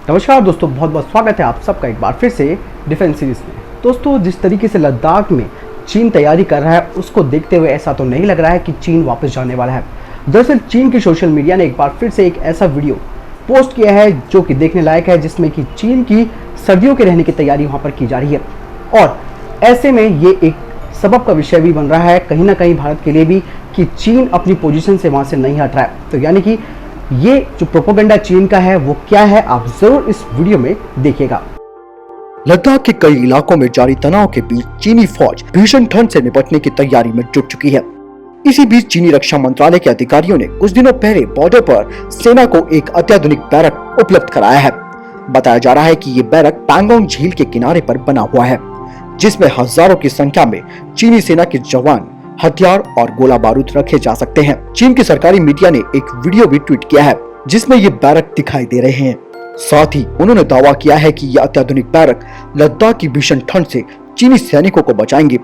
नमस्कार दोस्तों, बहुत बहुत स्वागत है आप सबका एक बार फिर से डिफेंस सीरीज में। दोस्तों, जिस तरीके से लद्दाख में चीन तैयारी कर रहा है उसको देखते हुए ऐसा तो नहीं लग रहा है कि चीन वापस जाने वाला है। दरअसल चीन के सोशल मीडिया ने एक बार फिर से एक ऐसा वीडियो पोस्ट किया है जो कि देखने लायक है, जिसमें कि चीन की सर्दियों के रहने की तैयारी वहाँ पर की जा रही है। और ऐसे में ये एक सबक का विषय भी बन रहा है कहीं ना कहीं भारत के लिए भी कि चीन अपनी पोजीशन से वहाँ से नहीं हट रहा है। तो यानी कि ये जो प्रोपेगेंडा चीन का है वो क्या है, आप जरूर इस वीडियो में देखिएगा। लद्दाख के कई इलाकों में जारी तनाव के बीच चीनी फौज भीषण ठंड से निपटने की तैयारी में जुट चुकी है। इसी बीच चीनी रक्षा मंत्रालय के अधिकारियों ने कुछ दिनों पहले बॉर्डर पर सेना को एक अत्याधुनिक बैरक उपलब्ध कराया है। बताया जा रहा है कि ये बैरक पैंगोंग झील के किनारे पर बना हुआ है, जिसमें हजारों की संख्या में चीनी सेना के जवान, हथियार और गोला बारूद रखे जा सकते हैं। चीन की सरकारी मीडिया ने एक वीडियो भी ट्वीट किया है जिसमें ये बैरक दिखाई दे रहे हैं। साथ ही उन्होंने दावा किया है कि ये अत्याधुनिक बैरक लद्दाख की भीषण ठंड से चीनी सैनिकों को बचाएंगे।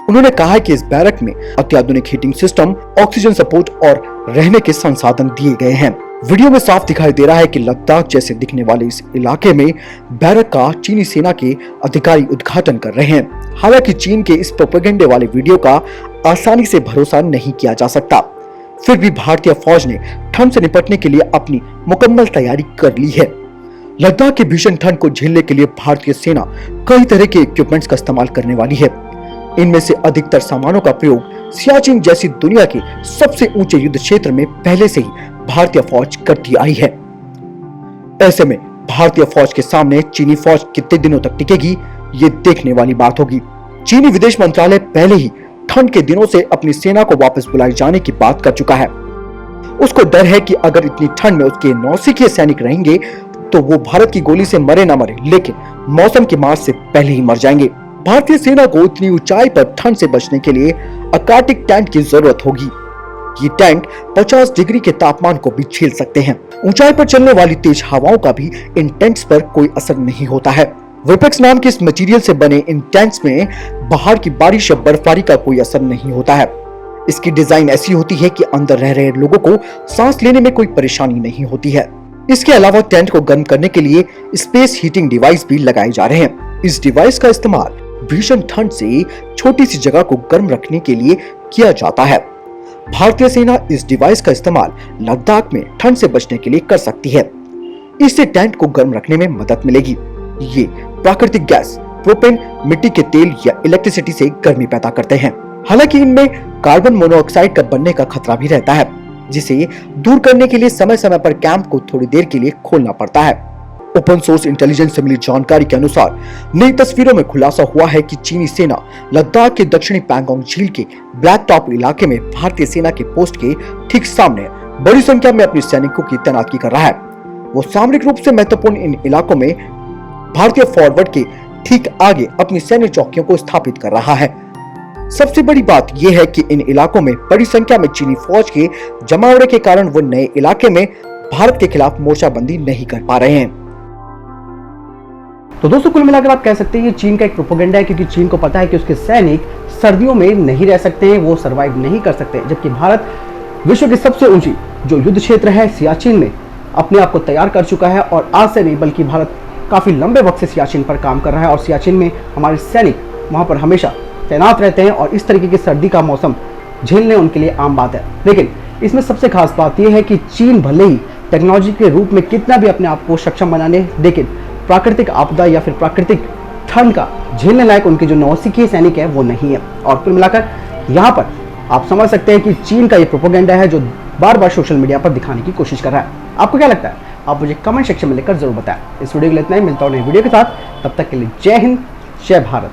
उन्होंने कहा है कि इस बैरक में अत्याधुनिक हीटिंग सिस्टम, ऑक्सीजन सपोर्ट और रहने के संसाधन दिए गए हैं। वीडियो में साफ दिखाई दे रहा है कि लद्दाख जैसे दिखने वाले इस इलाके में बैरक का चीनी सेना के अधिकारी उद्घाटन कर रहे हैं। हालांकि चीन के इस प्रोपेगेंडे वाले वीडियो का आसानी से भरोसा नहीं किया जा सकता। फिर भी भारतीय फौज ने ठंड से निपटने के लिए अपनी मुकम्मल तैयारी कर ली है। लद्दाख की भीषण ठंड को झेलने के लिए भारतीय सेना कई तरह के इक्विपमेंट्स का इस्तेमाल करने वाली है। इनमें से अधिकतर सामानों का प्रयोग सियाचिन जैसी दुनिया के सबसे ऊंचे युद्ध क्षेत्र में पहले से ही भारतीय फौज करती आई है। ऐसे में भारतीय फौज के सामने चीनी फौज कितने दिनों तक टिकेगी, ये देखने वाली बात होगी। चीनी विदेश मंत्रालय पहले ही ठंड के दिनों से अपनी सेना को वापस बुलाए जाने की बात कर चुका है। उसको डर है कि अगर इतनी ठंड में उसके नौसिखिए सैनिक रहेंगे तो वो भारत की गोली से मरे ना मरे, लेकिन मौसम की मार से पहले ही मर जाएंगे। भारतीय सेना को इतनी ऊंचाई पर ठंड से बचने के लिए अकार्टिक टेंट की जरूरत होगी। ये टेंट 50 डिग्री के तापमान को भी झेल सकते हैं। ऊंचाई पर चलने वाली तेज हवाओं का भी इन टेंट्स पर कोई असर नहीं होता है। विपेक्स नाम के इस मटेरियल से बने इन टेंट्स में बाहर की बारिश या बर्फबारी का कोई असर नहीं होता है। इसकी डिजाइन ऐसी होती है कि अंदर रह रहे लोगों को सांस लेने में कोई परेशानी नहीं होती है। इसके अलावा टेंट को गर्म करने के लिए स्पेस हीटिंग डिवाइस भी लगाए जा रहे हैं। इस डिवाइस का इस्तेमाल भीषण ठंड से छोटी सी जगह को गर्म रखने के लिए किया जाता है। भारतीय सेना इस डिवाइस का इस्तेमाल लद्दाख में ठंड से बचने के लिए कर सकती है। इससे टेंट को गर्म रखने में मदद मिलेगी। ये प्राकृतिक गैस, प्रोपेन, मिट्टी के तेल या इलेक्ट्रिसिटी से गर्मी पैदा करते हैं। हालांकि इनमें कार्बन मोनोऑक्साइड का बनने का खतरा भी रहता है, जिसे दूर करने के लिए समय समय पर कैंप को थोड़ी देर के लिए खोलना पड़ता है। ओपन सोर्स इंटेलिजेंस से मिली जानकारी के अनुसार नई तस्वीरों में खुलासा हुआ है कि चीनी सेना लद्दाख के दक्षिणी पैंगोंग झील के ब्लैक टॉप इलाके में भारतीय सेना के पोस्ट के ठीक सामने बड़ी संख्या में अपने सैनिकों की तैनाती कर रहा है। वो सामरिक रूप से महत्वपूर्ण इन इलाकों में भारतीय फॉरवर्ड के ठीक आगे अपनी सैन्य चौकियों को स्थापित कर रहा है। सबसे बड़ी बात यह है कि इन इलाकों में बड़ी संख्या में चीनी फौज के जमावड़े के कारण वो नए इलाके में भारत के खिलाफ मोर्चाबंदी नहीं कर पा रहे हैं। तो दोस्तों, कुल मिलाकर आप कह सकते हैं ये चीन का एक प्रोपेगेंडा है, क्योंकि चीन को पता है कि उसके सैनिक सर्दियों में नहीं रह सकते हैं, वो सरवाइव नहीं कर सकते। जबकि भारत विश्व की सबसे ऊंची जो युद्ध क्षेत्र है सियाचिन में अपने आप को तैयार कर चुका है। और आज से नहीं बल्कि भारत काफी लंबे वक्त से सियाचिन पर काम कर रहा है और सियाचिन में हमारे सैनिक वहां पर हमेशा तैनात रहते हैं और इस तरीके की सर्दी का मौसम झेलने उनके लिए आम बात है। लेकिन इसमें सबसे खास बात यह है कि चीन भले ही टेक्नोलॉजी के रूप में कितना भी अपने आप को सक्षम बनाने, लेकिन प्राकृतिक आपदा या फिर प्राकृतिक ठंड का झेलने लायक उनके जो नौसिखिए सैनिक है वो नहीं है। और कुल मिलाकर यहाँ पर आप समझ सकते हैं कि चीन का ये प्रोपेगेंडा है जो बार बार सोशल मीडिया पर दिखाने की कोशिश कर रहा है। आपको क्या लगता है? आप मुझे कमेंट सेक्शन में लिखकर जरूर बताएं। इस वीडियो के लिए इतना ही, मिलता हूं नई वीडियो के साथ। तब तक के लिए जय हिंद, जय भारत।